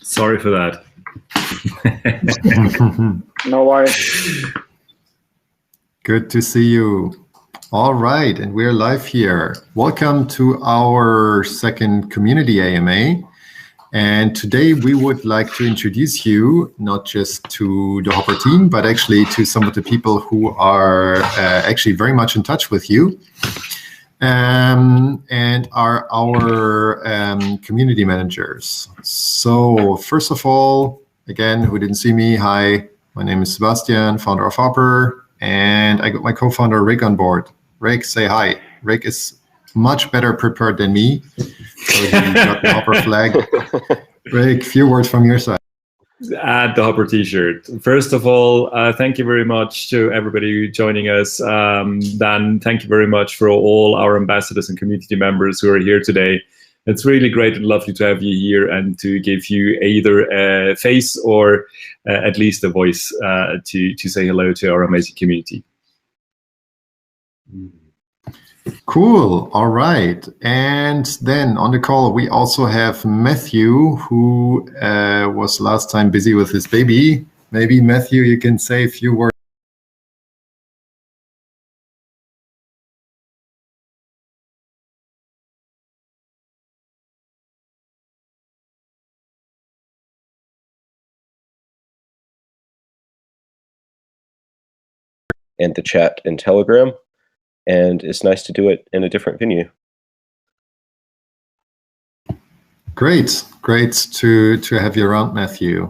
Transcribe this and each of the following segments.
Sorry for that. No worries. Good to see you. All right, and we're live here. Welcome to our second community AMA. And today we would like to introduce you not just to the HOPR team, but actually to some of the people who are actually very much in touch with you and are our community managers. So first of all, again, who didn't see me, hi, my name is Sebastian, founder of HOPR, and I got my co-founder Rick on board. Rick, say hi. Rick is much better prepared than me. So he got the HOPR flag. Rick, few words from your side. Add the HOPR t-shirt. First of all, thank you very much to everybody joining us. Dan, thank you very much for all our ambassadors and community members who are here today. It's really great and lovely to have you here and to give you either a face or at least a voice to say hello to our amazing community. Cool. All right. And then on the call, we also have Matthew, who was last time busy with his baby. Maybe, Matthew, you can say a few words. And the chat in Telegram. And it's nice to do it in a different venue. Great to have you around, Matthew.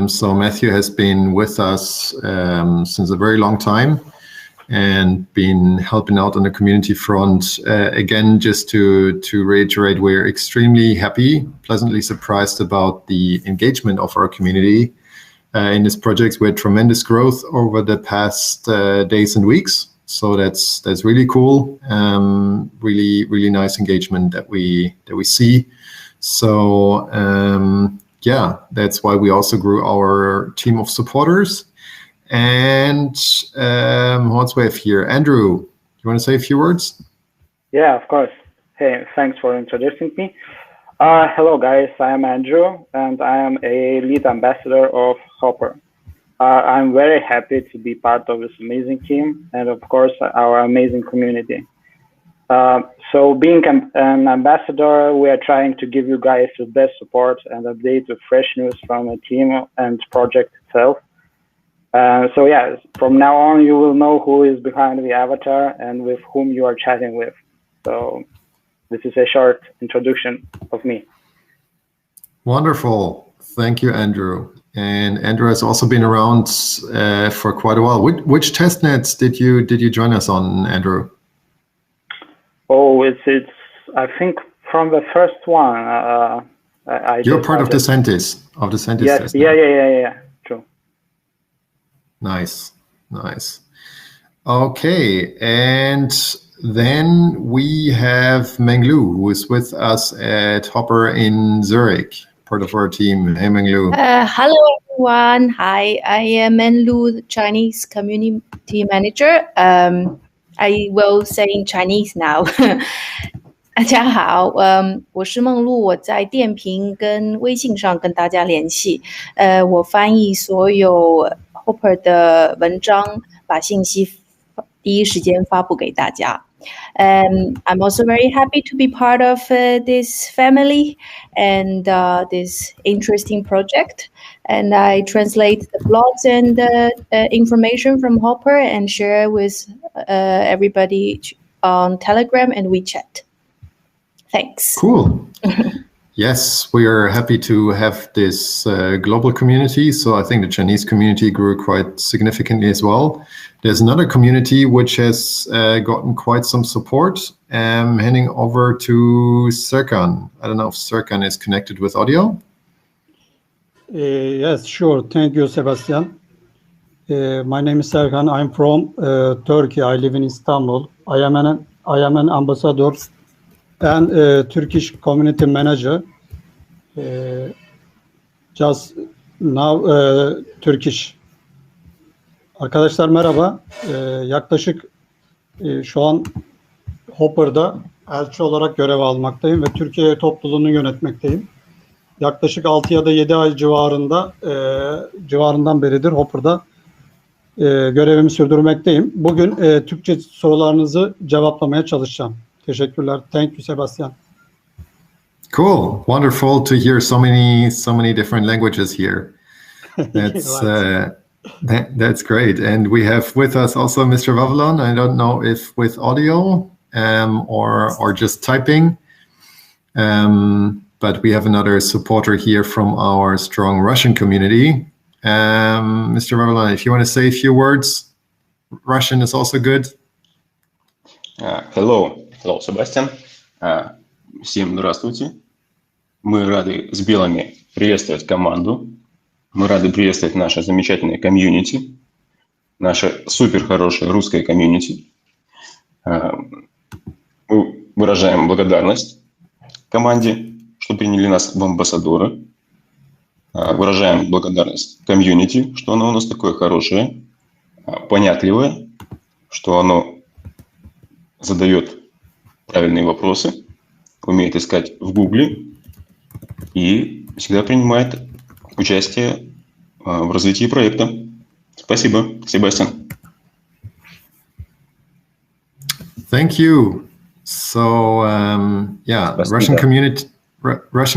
So Matthew has been with us since a very long time and been helping out on the community front. Again, just to reiterate, we're extremely happy, pleasantly surprised about the engagement of our community in this project. We had tremendous growth over the past days and weeks. So that's really cool. Really nice engagement that we see. So yeah, that's why we also grew our team of supporters. And who else we have here? Andrew, you want to say a few words? Yeah, of course. Hey, thanks for introducing me. Hello guys, I am Andrew and I am a lead ambassador of HOPR. I'm very happy to be part of this amazing team and of course our amazing community. So being an ambassador, we are trying to give you guys the best support and update with fresh news from the team and project itself. So yeah, from now on you will know who is behind the avatar and with whom you are chatting with. So this is a short introduction of me. Wonderful. Thank you, Andrew. And Andrew has also been around for quite a while. Which testnets did you join us on, Andrew? Oh, it's I think from the first one. You're part of the Sentis yes, testnet. Yeah. True. Nice. Okay, and then we have Menglu, who is with us at HOPR in Zurich, part of our team. Hey, Menglu. Hello, everyone. Hi, I am Menglu, the Chinese community manager. I will say in Chinese now. 大家好，我是梦露，我在电瓶跟微信上跟大家联系。我翻译所有 HOPR 的文章，把信息第一时间发布给大家。I'm also very happy to be part of this family and this interesting project. And I translate the blogs and information from HOPR and share with everybody on Telegram and WeChat. Thanks. Cool. Yes, we are happy to have this global community. So I think the Chinese community grew quite significantly as well. There's another community which has gotten quite some support. Handing over to Serkan. I don't know if Serkan is connected with audio. Yes, sure. Thank you, Sebastian. My name is Serkan. I'm from Turkey. I live in Istanbul. I am an ambassador and Turkish community manager. Just now Turkish. Arkadaşlar merhaba. Yaklaşık şu an HOPR'da elçi olarak görev almaktayım ve Türkiye topluluğunu yönetmekteyim. Yaklaşık 6 ya da 7 ay civarından beridir HOPR'da görevimi sürdürmekteyim. Bugün Türkçe sorularınızı cevaplamaya çalışacağım. Teşekkürler. Thank you, Sebastian. Cool, wonderful to hear so many different languages here. That's that's great. And we have with us also Mr. Vavilon. I don't know if with audio or just typing, but we have another supporter here from our strong Russian community. Mr. Vavilon, if you want to say a few words, Russian is also good. Hello, Sebastian. Всем здравствуйте. Мы рады с белыми приветствовать команду. Мы рады приветствовать наше замечательное комьюнити, наше супер хорошее русское комьюнити. Мы выражаем благодарность команде, что приняли нас в амбассадоры. Выражаем благодарность комьюнити, что оно у нас такое хорошее, понятливое, что оно задает правильные вопросы, умеет искать в Гугле и всегда принимает участие в развитии проекта. Спасибо, Себастьян. Thank you. So, yeah, Russian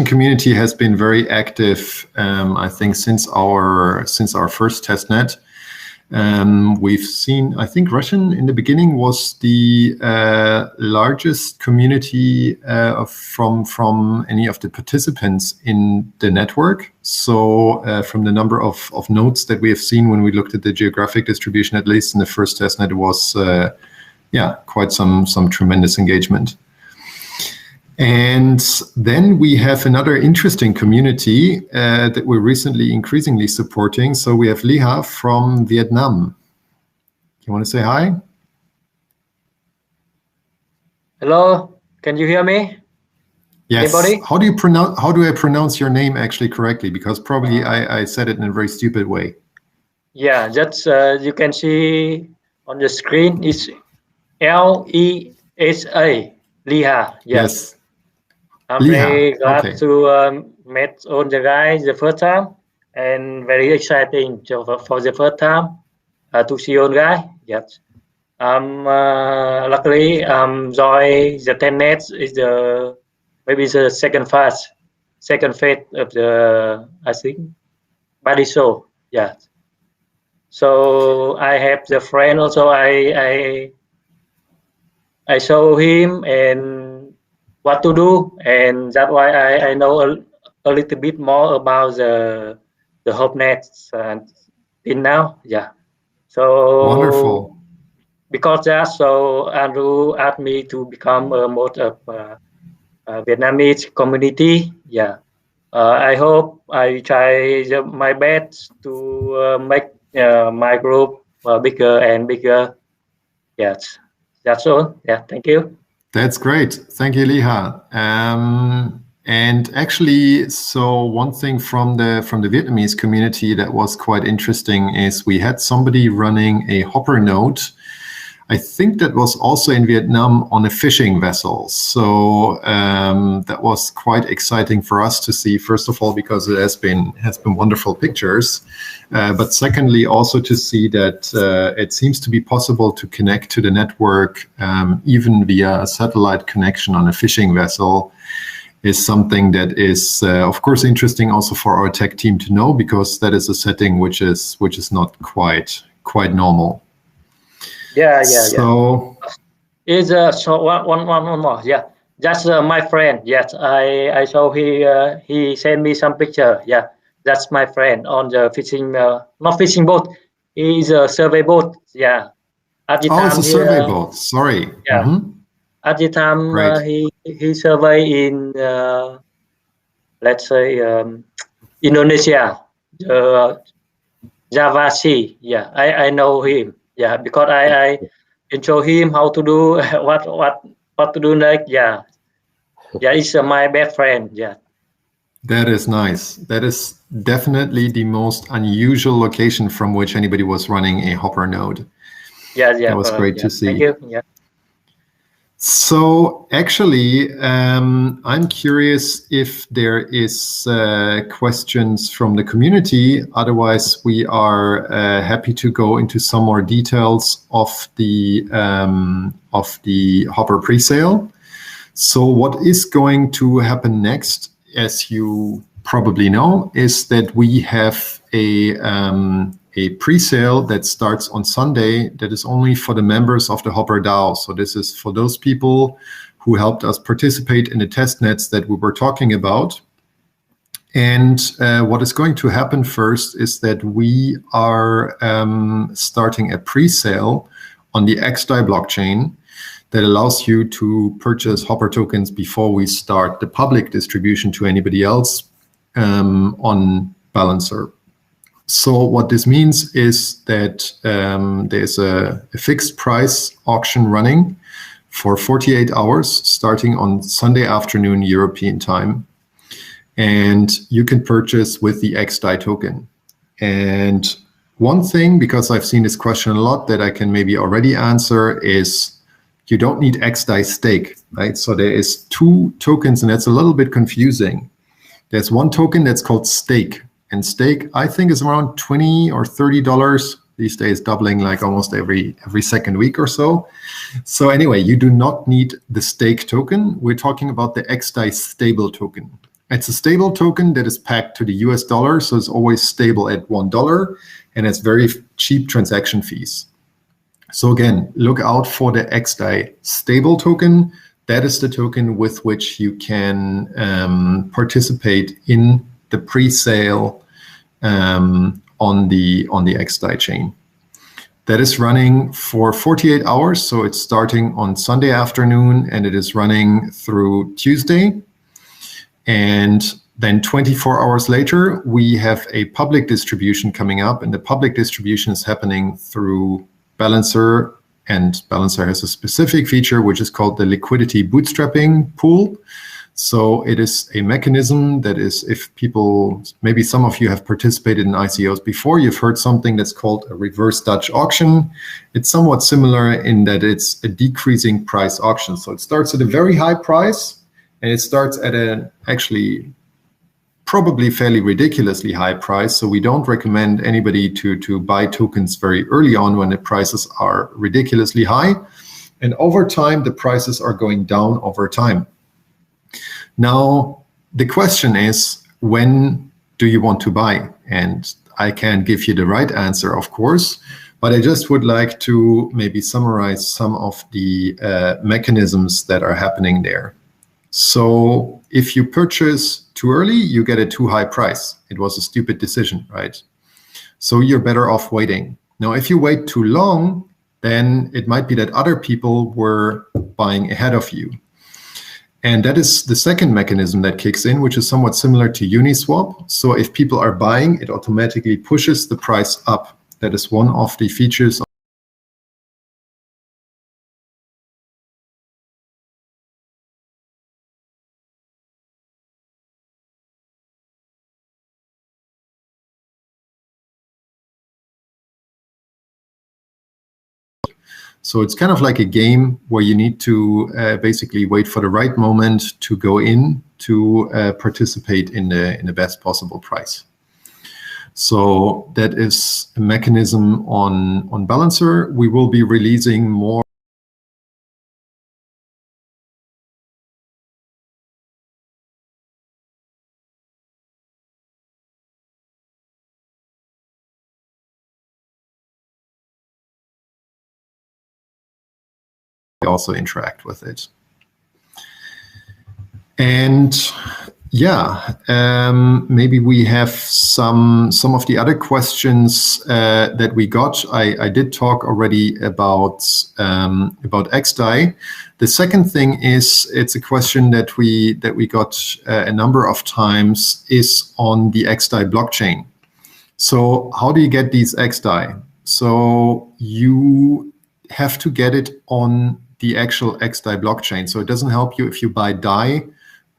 community has been very active, I think, since our first testnet. We've seen, I think Russian in the beginning was the largest community from any of the participants in the network. So from the number of nodes that we have seen when we looked at the geographic distribution, at least in the first testnet, it was quite some tremendous engagement. And then we have another interesting community that we're recently increasingly supporting. So we have Liha from Vietnam. You want to say hi? Hello, can you hear me? Yes. Anybody? How do I pronounce your name actually correctly? Because probably I said it in a very stupid way. Yeah, that's you can see on the screen. It's L-E-H-A, Liha. Yes. I'm very glad to meet all the guys the first time, and very exciting for the first time to see all guys. Yes. Luckily, join the 10net is maybe the second phase of the, I think, body show. Yeah. So I have the friend also. I show him and what to do, and that's why I know a little bit more about the HOPNet till now. Yeah. So wonderful. Because that, so Andrew asked me to become a mod of Vietnamese community. Yeah. I hope I try my best to make my group bigger and bigger. Yes. That's all. Yeah. Thank you. That's great. Thank you, Liha. And actually, so one thing from the Vietnamese community that was quite interesting is we had somebody running a HOPR node. I think that was also in Vietnam on a fishing vessel. So that was quite exciting for us to see, first of all, because it has been wonderful pictures. But secondly, also to see that it seems to be possible to connect to the network even via a satellite connection on a fishing vessel is something that is, of course, interesting also for our tech team to know, because that is a setting which is not quite normal. Yeah. So is so one more. Yeah, that's my friend. Yes, I saw he sent me some picture. Yeah, that's my friend on the fishing, not fishing boat. He's a survey boat. Yeah. At the time, it's a survey boat. Sorry. Yeah. Mm-hmm. At the time, he survey in let's say Indonesia, Java Sea. Yeah, I know him. Yeah, because I show him how to do what to do next. Yeah, it's my best friend. Yeah. That is nice. That is definitely the most unusual location from which anybody was running a HOPR node. Yeah. That was great to see. Thank you. Yeah. So actually, I'm curious if there is questions from the community. Otherwise, we are happy to go into some more details of the HOPR presale. So what is going to happen next, as you probably know, is that we have a pre-sale that starts on Sunday that is only for the members of the HOPR DAO. So this is for those people who helped us participate in the test nets that we were talking about. And what is going to happen first is that we are starting a pre-sale on the XDAI blockchain that allows you to purchase HOPR tokens before we start the public distribution to anybody else on Balancer. So what this means is that there's a fixed price auction running for 48 hours starting on Sunday afternoon European time. And you can purchase with the XDAI token. And one thing, because I've seen this question a lot, that I can maybe already answer is you don't need XDAI stake, right? So there is two tokens, and that's a little bit confusing. There's one token that's called stake. And stake, I think, is around $20 or $30 these days, doubling like almost every second week or so. So anyway, you do not need the stake token. We're talking about the XDAI stable token. It's a stable token that is pegged to the US dollar, so it's always stable at $1, and it's very cheap transaction fees. So again, look out for the XDAI stable token. That is the token with which you can participate in the pre-sale on the XDAI chain. That is running for 48 hours, so it's starting on Sunday afternoon and it is running through Tuesday. And then 24 hours later, we have a public distribution coming up, and the public distribution is happening through Balancer, and Balancer has a specific feature which is called the liquidity bootstrapping pool. So it is a mechanism that is, if people, maybe some of you have participated in ICOs before, you've heard something that's called a reverse Dutch auction. It's somewhat similar in that it's a decreasing price auction. So it starts at a very high price, and it starts at an actually probably fairly ridiculously high price. So we don't recommend anybody to buy tokens very early on when the prices are ridiculously high. And over time, the prices are going down over time. Now, the question is, when do you want to buy? And I can't give you the right answer, of course, but I just would like to maybe summarize some of the mechanisms that are happening there. So if you purchase too early, you get a too high price. It was a stupid decision, right? So you're better off waiting. Now, if you wait too long, then it might be that other people were buying ahead of you. And that is the second mechanism that kicks in, which is somewhat similar to Uniswap. So if people are buying, it automatically pushes the price up. That is one of the features. So it's kind of like a game where you need to basically wait for the right moment to go in to participate in the best possible price. So that is a mechanism on Balancer. We will be releasing more also interact with it. And yeah, maybe we have some of the other questions that we got. I did talk already about XDAI. The second thing is, it's a question that we got a number of times, is on the XDAI blockchain. So how do you get these XDAI? So you have to get it on the actual XDAI blockchain. So it doesn't help you if you buy DAI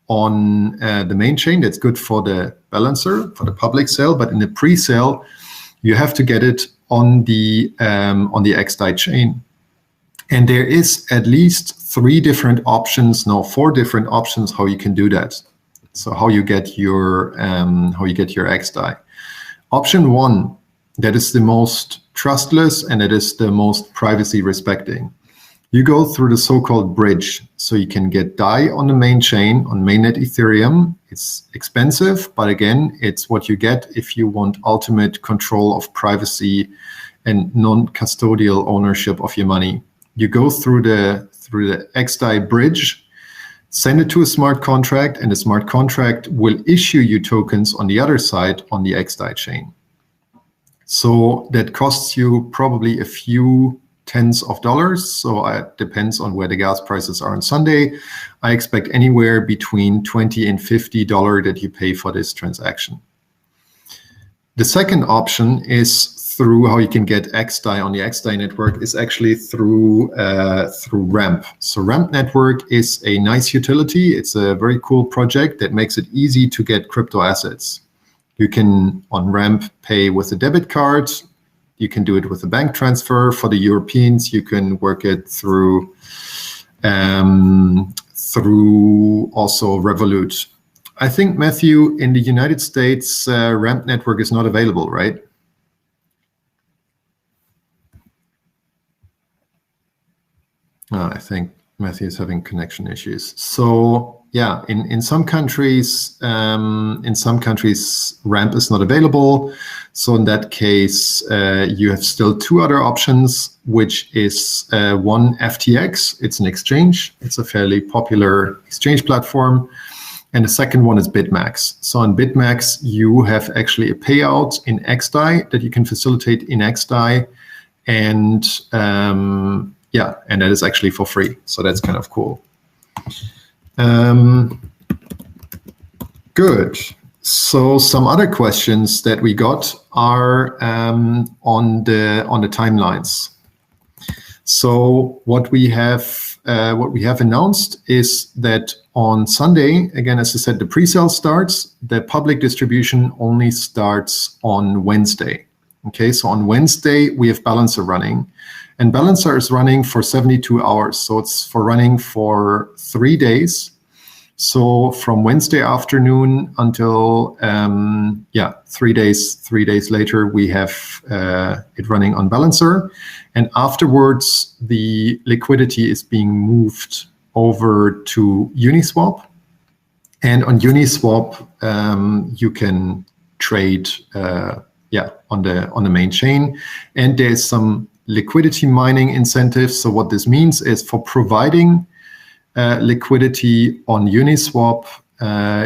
on the main chain. That's good for the Balancer, for the public sale, but in the pre-sale, you have to get it on the XDAI chain. And there is at least 4 different options how you can do that. So how you get your XDAI. Option 1, that is the most trustless and it is the most privacy respecting. You go through the so-called bridge. So you can get DAI on the main chain, on mainnet Ethereum. It's expensive, but again, it's what you get if you want ultimate control of privacy and non-custodial ownership of your money. You go through the XDAI bridge, send it to a smart contract, and the smart contract will issue you tokens on the other side on the XDAI chain. So that costs you probably a few tens of dollars. So it depends on where the gas prices are on Sunday. I expect anywhere between $20 and $50 that you pay for this transaction. The second option is through how you can get XDAI on the XDAI network is actually through Ramp. So Ramp network is a nice utility. It's a very cool project that makes it easy to get crypto assets. You can on Ramp pay with a debit card. You can do it with a bank transfer. For the Europeans, you can work it through also Revolut. I think, Matthew, in the United States, Ramp network is not available, right? I think Matthew is having connection issues. So yeah, in some countries, Ramp is not available. So in that case, you have still 2 other options, which is one FTX. It's an exchange. It's a fairly popular exchange platform. And the second one is BitMax. So on BitMax, you have actually a payout in XDAI that you can facilitate in XDAI. And yeah, and that is actually for free. So that's kind of cool. Good. So some other questions that we got are on the timelines. So what we have announced is that on Sunday, again, as I said, the pre-sale starts. The public distribution only starts on Wednesday. Okay, so on Wednesday we have Balancer running. And Balancer is running for 72 hours. So it's running for 3 days. So from Wednesday afternoon until 3 days later, we have it running on Balancer. And afterwards, the liquidity is being moved over to Uniswap. And on Uniswap, you can trade on the main chain. And there's some liquidity mining incentives. So what this means is for providing liquidity on Uniswap,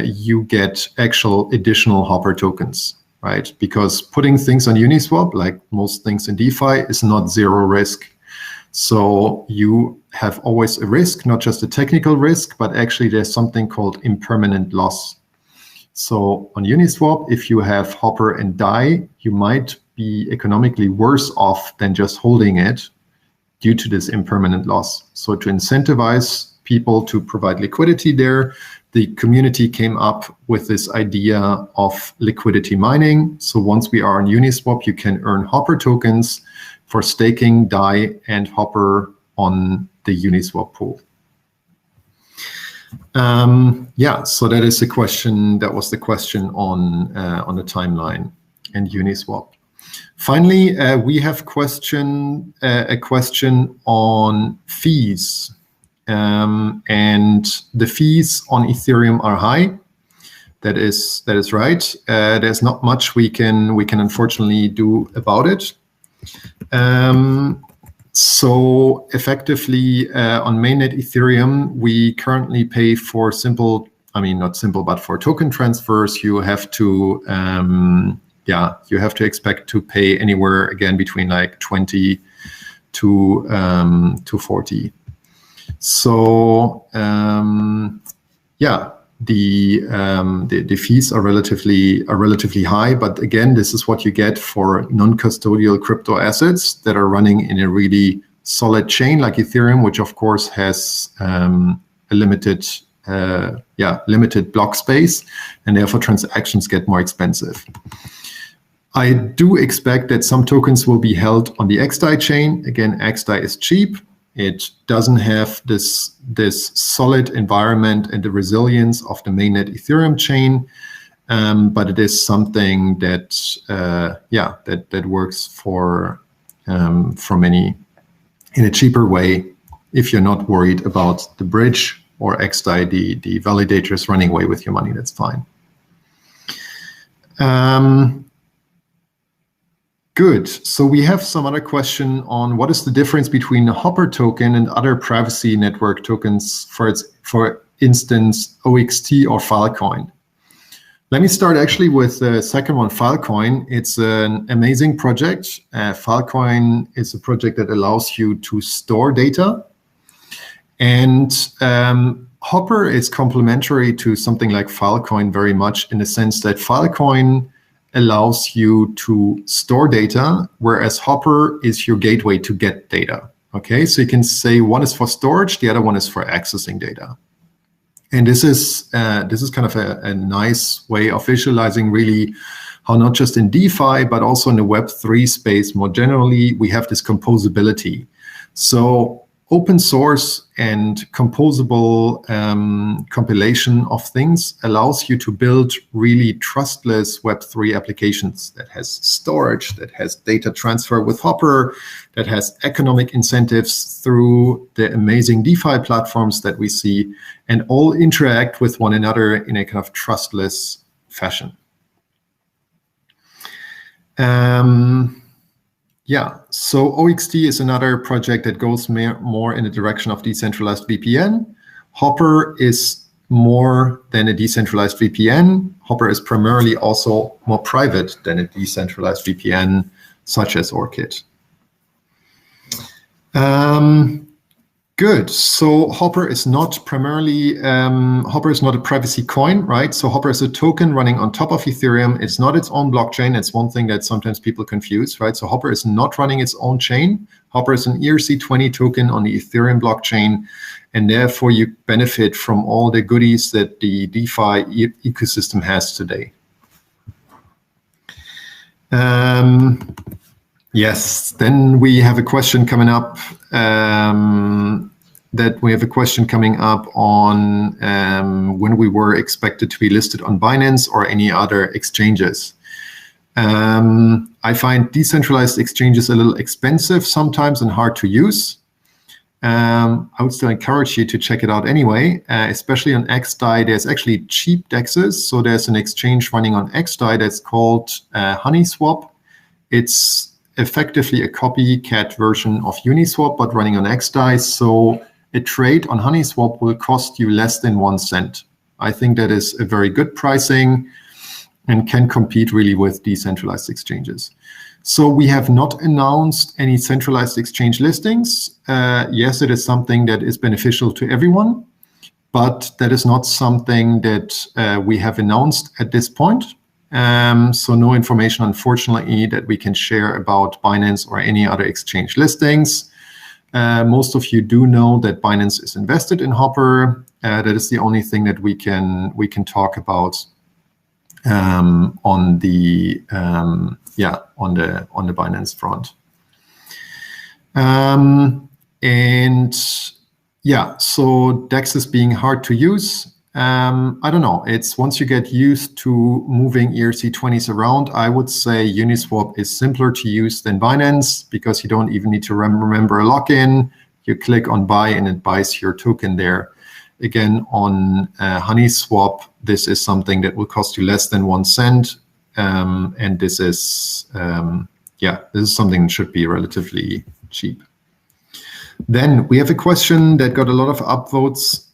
you get actual additional HOPR tokens, right? Because putting things on Uniswap, like most things in DeFi, is not zero risk. So you have always a risk, not just a technical risk, but actually there's something called impermanent loss. So on Uniswap, if you have HOPR and DAI, you might be economically worse off than just holding it due to this impermanent loss. So to incentivize people to provide liquidity there, the community came up with this idea of liquidity mining. So once we are on Uniswap, you can earn HOPR tokens for staking DAI and HOPR on the Uniswap pool. So that is the question. That was the question on the timeline and Uniswap. Finally, we have a question on fees, and the fees on Ethereum are high. That is right. There's not much we can unfortunately do about it. So effectively, on mainnet Ethereum, we currently pay for for token transfers. You have to expect to pay anywhere again between like 20 to 40. So the fees are relatively high, but again, this is what you get for non-custodial crypto assets that are running in a really solid chain like Ethereum, which of course has a limited block space, and therefore transactions get more expensive. I do expect that some tokens will be held on the XDAI chain. Again, XDAI is cheap. It doesn't have this solid environment and the resilience of the mainnet Ethereum chain, but it is something that that works for many in a cheaper way if you're not worried about the bridge or XDAI, the validators running away with your money. That's fine. Good. So we have some other question on what is the difference between a HOPR token and other privacy network tokens, for instance, OXT or Filecoin. Let me start actually with the second one, Filecoin. It's an amazing project. Filecoin is a project that allows you to store data. And HOPR is complementary to something like Filecoin very much in the sense that Filecoin allows you to store data, whereas HOPR is your gateway to get data. Okay, so you can say one is for storage, the other one is for accessing data. And this is kind of a nice way of visualizing really how not just in DeFi, but also in the Web3 space more generally, we have this composability. So open source and composable compilation of things allows you to build really trustless Web3 applications that has storage, that has data transfer with HOPR, that has economic incentives through the amazing DeFi platforms that we see, and all interact with one another in a kind of trustless fashion. Yeah, so OXT is another project that goes more in the direction of decentralized VPN. HOPR is more than a decentralized VPN. HOPR is primarily also more private than a decentralized VPN, such as ORCID. Good. So HOPR is not primarily, HOPR is not a privacy coin, right? So HOPR is a token running on top of Ethereum. It's not its own blockchain. It's one thing that sometimes people confuse, right? So HOPR is not running its own chain. HOPR is an ERC20 token on the Ethereum blockchain, and therefore you benefit from all the goodies that the DeFi ecosystem has today. Yes, then we have a question coming up on when we were expected to be listed on Binance or any other exchanges. I find decentralized exchanges a little expensive sometimes and hard to use. I would still encourage you to check it out anyway, especially on XDAI. There's actually cheap DEXs. So there's an exchange running on XDAI that's called Uniswap. It's effectively a copycat version of Uniswap, but running on XDAI. So a trade on Uniswap will cost you less than 1 cent. I think that is a very good pricing and can compete really with decentralized exchanges. So we have not announced any centralized exchange listings. Yes, it is something that is beneficial to everyone, but that is not something that we have announced at this point. So no information, unfortunately, that we can share about Binance or any other exchange listings. Most of you do know that Binance is invested in HOPR. That is the only thing that we can talk about on the Binance front. So DEX is being hard to use. I don't know. It's once you get used to moving ERC20s around, I would say Uniswap is simpler to use than Binance because you don't even need to remember a login. You click on buy and it buys your token there. Again, on Uniswap, this is something that will cost you less than 1 cent. And this is, this is something that should be relatively cheap. Then we have a question that got a lot of upvotes.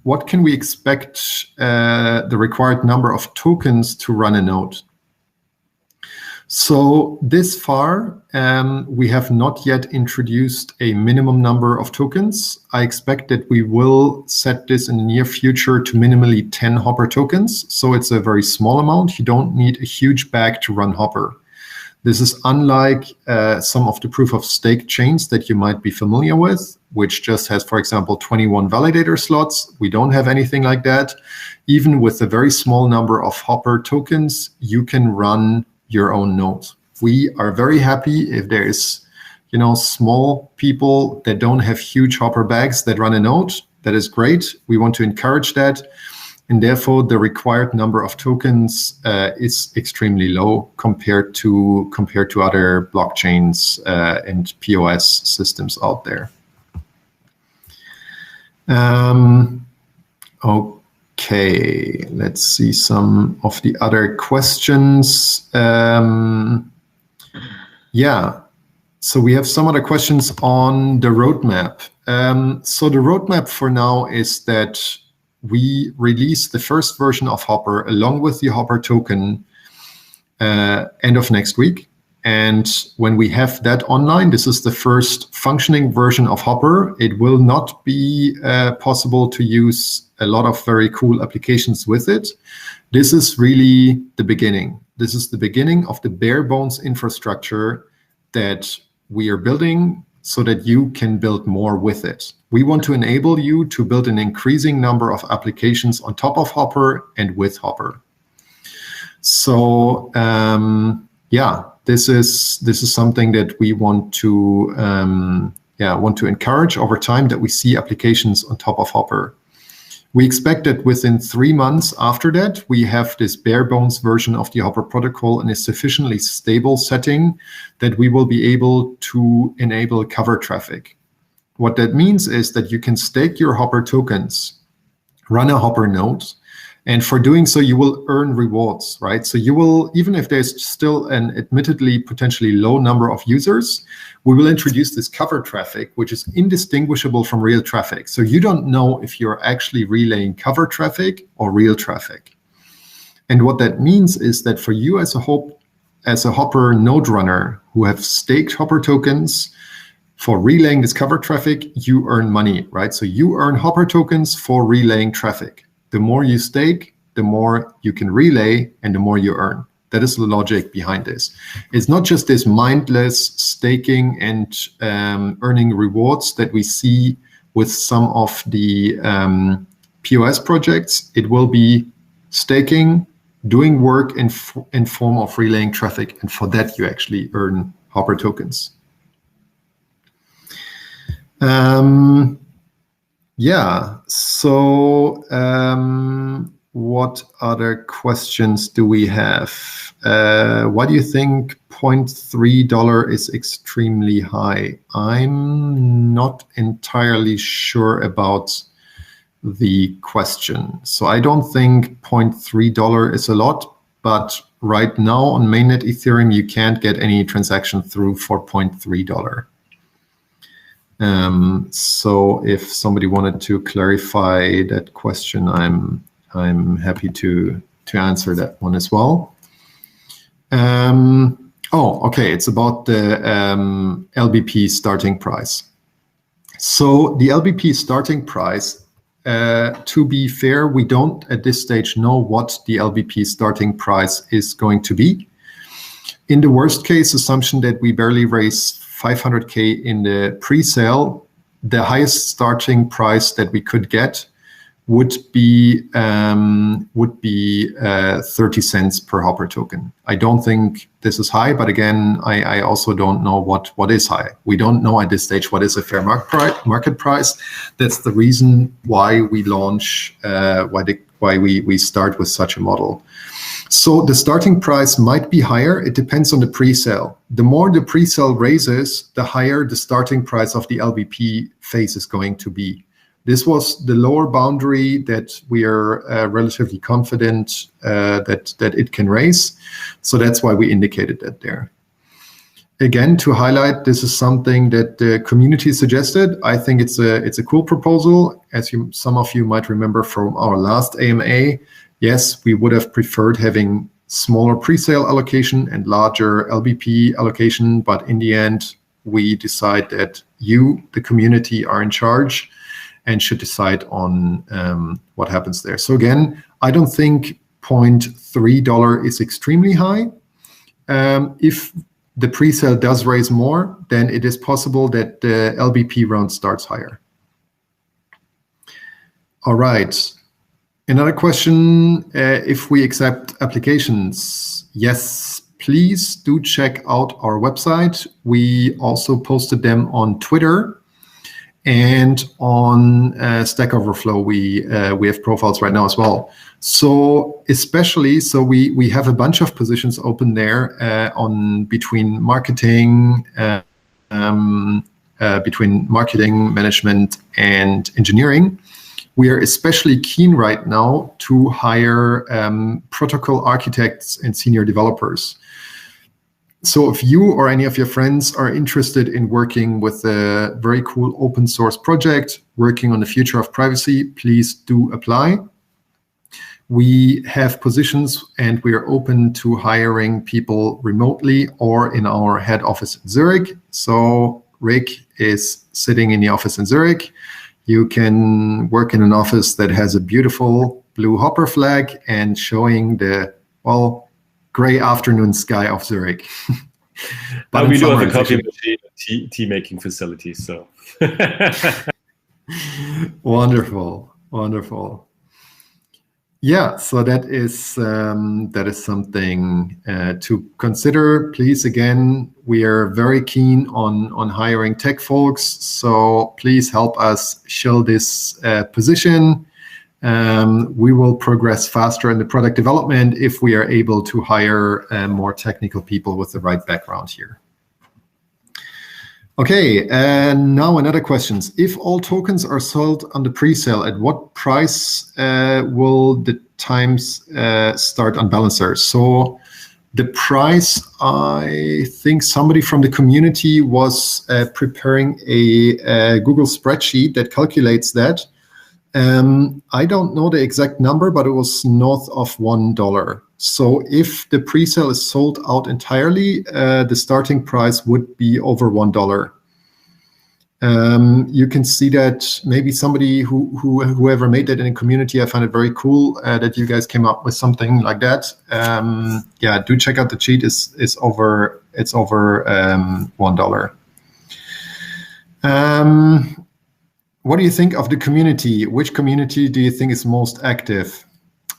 What can we expect the required number of tokens to run a node? So this far, we have not yet introduced a minimum number of tokens. I expect that we will set this in the near future to minimally 10 HOPR tokens. So it's a very small amount. You don't need a huge bag to run HOPR. This is unlike some of the proof of stake chains that you might be familiar with, which just has, for example, 21 validator slots. We don't have anything like that. Even with a very small number of HOPR tokens, you can run your own node. We are very happy if there is small people that don't have huge Hopper bags that run a node. That is great. We want to encourage that. And therefore, the required number of tokens is extremely low compared to other blockchains and POS systems out there. Okay, let's see some of the other questions. Yeah, so we have some other questions on the roadmap. So the roadmap for now is that we release the first version of Hopper along with the Hopper token end of next week. And when we have that online, this is the first functioning version of Hopper. It will not be possible to use a lot of very cool applications with it. This is really the beginning. This is the beginning of the bare bones infrastructure that we are building so that you can build more with it. We want to enable you to build an increasing number of applications on top of Hopper and with Hopper. So yeah, this is something that we want to encourage over time, that we see applications on top of Hopper. We expect that within 3 months after that, we have this bare bones version of the Hopper protocol in a sufficiently stable setting that we will be able to enable cover traffic. What that means is that you can stake your Hopper tokens, run a Hopper node, and for doing so, you will earn rewards, right? So you will, even if there's still an admittedly potentially low number of users, we will introduce this cover traffic, which is indistinguishable from real traffic. So you don't know if you're actually relaying cover traffic or real traffic. And what that means is that for you as a Hopper node runner who have staked Hopper tokens, for relaying this cover traffic, you earn money, right? So you earn Hopper tokens for relaying traffic. The more you stake, the more you can relay and the more you earn. That is the logic behind this. It's not just this mindless staking and earning rewards that we see with some of the POS projects. It will be staking, doing work in form of relaying traffic, and for that you actually earn Hopper tokens. Yeah, so what other questions do we have? Why do you think $0.3 is extremely high? I'm not entirely sure about the question. So I don't think $0.3 is a lot, but right now on mainnet Ethereum, you can't get any transaction through for $0.3. So if somebody wanted to clarify that question, I'm happy to answer that one as well. Oh, okay, it's about the LBP starting price. So the LBP starting price, to be fair, we don't at this stage know what the LBP starting price is going to be. In the worst case assumption that we barely raise 500K in the pre-sale, the highest starting price that we could get would be 30 cents per Hopper token. I don't think this is high, but again, I also don't know what is high. We don't know at this stage what is a fair market price. That's the reason why we launch, why we start with such a model. So the starting price might be higher. It depends on the pre-sale. The more the pre-sale raises, the higher the starting price of the LBP phase is going to be. This was the lower boundary that we are relatively confident that it can raise. So that's why we indicated that there. Again, to highlight, this is something that the community suggested. I think it's a cool proposal. As some of you might remember from our last AMA, yes, we would have preferred having smaller pre-sale allocation and larger LBP allocation, but in the end, we decide that you, the community, are in charge and should decide on what happens there. So again, I don't think $0.3 is extremely high. If the pre-sale does raise more, then it is possible that the LBP round starts higher. All right. Another question, if we accept applications, yes, please do check out our website. We also posted them on Twitter and on Stack Overflow. We have profiles right now as well. So we have a bunch of positions open there on between marketing, management, and engineering. We are especially keen right now to hire protocol architects and senior developers. So if you or any of your friends are interested in working with a very cool open source project, working on the future of privacy, please do apply. We have positions and we are open to hiring people remotely or in our head office in Zurich. So Rick is sitting in the office in Zurich. You can work in an office that has a beautiful blue Hopper flag and showing the, well, gray afternoon sky of Zurich. But we do have a coffee machine, tea making facilities. So wonderful, wonderful. Yeah, so that is something to consider. Please, again, we are very keen on hiring tech folks. So please help us show this position. We will progress faster in the product development if we are able to hire more technical people with the right background here. Okay, and now another question. If all tokens are sold on the pre-sale, at what price will the times start on Balancer? So the price, I think somebody from the community was preparing a Google spreadsheet that calculates that. I don't know the exact number, but it was north of $1. So if the pre-sale is sold out entirely, the starting price would be over $1. You can see that maybe somebody whoever made that in the community, I find it very cool that you guys came up with something like that. Yeah, do check out the cheat. It's over $1. What do you think of the community? Which community do you think is most active?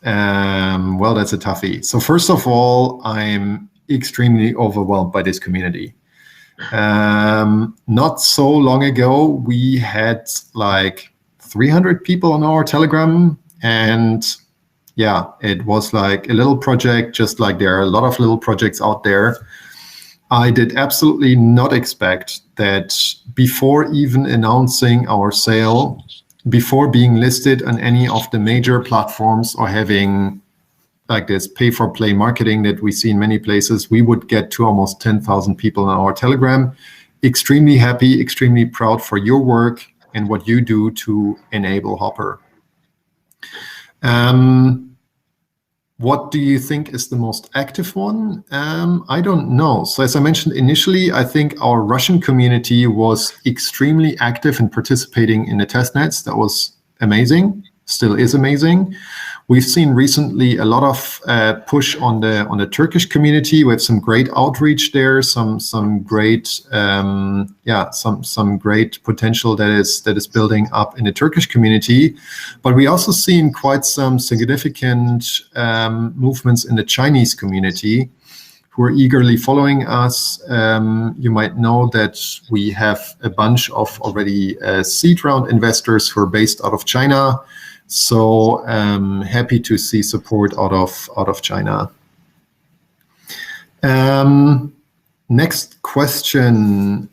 Well, that's a toughie. So first of all, I'm extremely overwhelmed by this community. Not so long ago, we had like 300 people on our Telegram, and yeah, it was like a little project, just like there are a lot of little projects out there. I did absolutely not expect that before even announcing our sale, before being listed on any of the major platforms or having like this pay-for-play marketing that we see in many places, we would get to almost 10,000 people on our Telegram. Extremely happy, extremely proud for your work and what you do to enable Hopper. What do you think is the most active one? I don't know. So as I mentioned initially, I think our Russian community was extremely active in participating in the testnets. That was amazing, still is amazing. We've seen recently a lot of push on the Turkish community. We have some great outreach there, some great some great potential that is building up in the Turkish community. But we also seen quite some significant movements in the Chinese community who are eagerly following us. You might know that we have a bunch of already seed round investors who are based out of China. So happy to see support out of China. Next question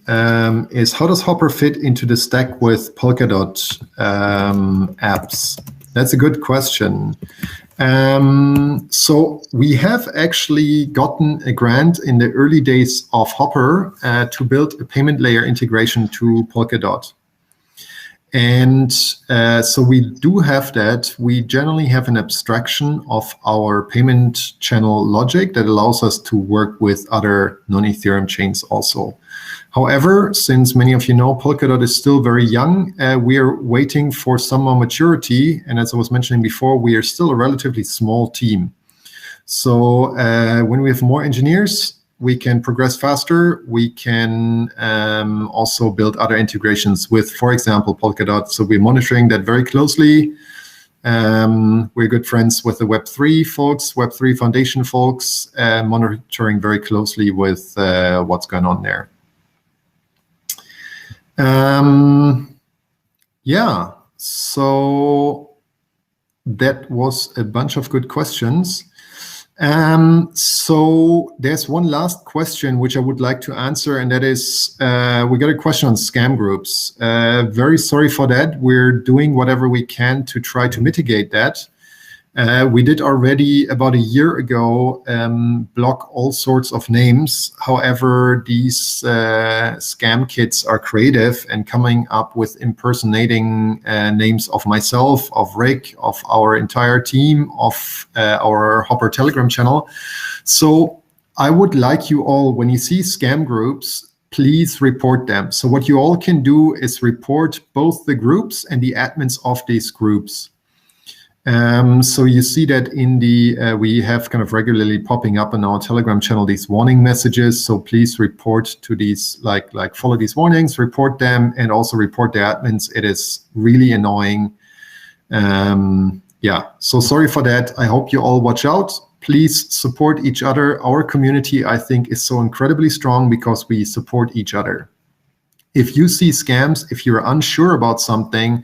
is, how does Hopper fit into the stack with Polkadot apps? That's a good question. So we have actually gotten a grant in the early days of Hopper to build a payment layer integration to Polkadot. And so we do have that. We generally have an abstraction of our payment channel logic that allows us to work with other non-Ethereum chains also. However, since many of you know, Polkadot is still very young, we are waiting for some more maturity. And as I was mentioning before, we are still a relatively small team. So when we have more engineers, we can progress faster. We can also build other integrations with, for example, Polkadot. So we're monitoring that very closely. We're good friends with the Web3 folks, Web3 Foundation folks, monitoring very closely with what's going on there. Yeah, so that was a bunch of good questions. So there's one last question which I would like to answer, and that is, we got a question on scam groups. Very sorry for that. We're doing whatever we can to try to mitigate that. We did already about a year ago block all sorts of names. However, these scam kits are creative and coming up with impersonating names of myself, of Rick, of our entire team, of our HOPR Telegram channel. So I would like you all, when you see scam groups, please report them. So what you all can do is report both the groups and the admins of these groups. So you see that in the, we have kind of regularly popping up on our Telegram channel these warning messages. So please report to these, like follow these warnings, report them, and also report the admins. It is really annoying. Yeah, so sorry for that. I hope you all watch out. Please support each other. Our community, I think, is so incredibly strong because we support each other. If you see scams, if you're unsure about something,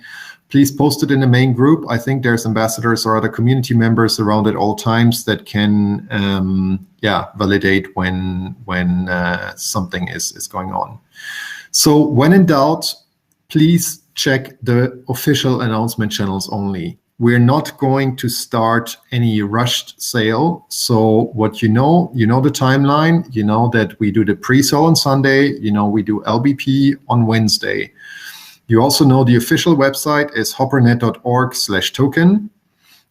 please post it in the main group. I think there's ambassadors or other community members around at all times that can, validate when something is going on. So when in doubt, please check the official announcement channels only. We're not going to start any rushed sale. So what you know the timeline, you know that we do the pre-sale on Sunday, you know we do LBP on Wednesday. You also know the official website is hoprnet.org/token.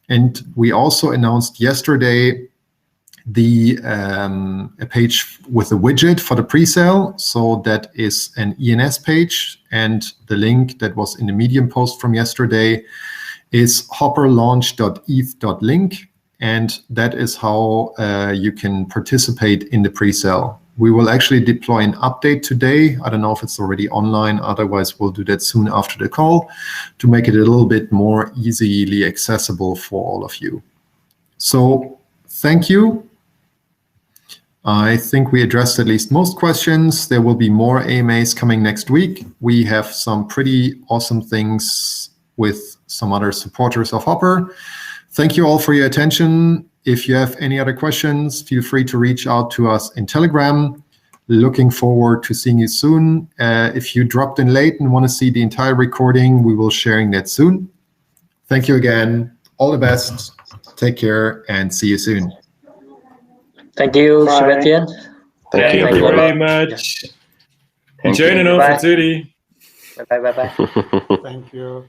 And we also announced yesterday a page with a widget for the pre-sale. So that is an ENS page. And the link that was in the Medium post from yesterday is hoprlaunch.eth.link. And that is how you can participate in the pre-sale. We will actually deploy an update today. I don't know if it's already online. Otherwise, we'll do that soon after the call to make it a little bit more easily accessible for all of you. So thank you. I think we addressed at least most questions. There will be more AMAs coming next week. We have some pretty awesome things with some other supporters of HOPR. Thank you all for your attention. If you have any other questions, feel free to reach out to us in Telegram. Looking forward to seeing you soon. If you dropped in late and want to see the entire recording, we will sharing that soon. Thank you again. All the best. Take care and see you soon. Thank you, Bye. Sebastian. Thank you, Thank you everyone. very much. Thank Enjoy you. the Bye. opportunity. Bye bye. Thank you.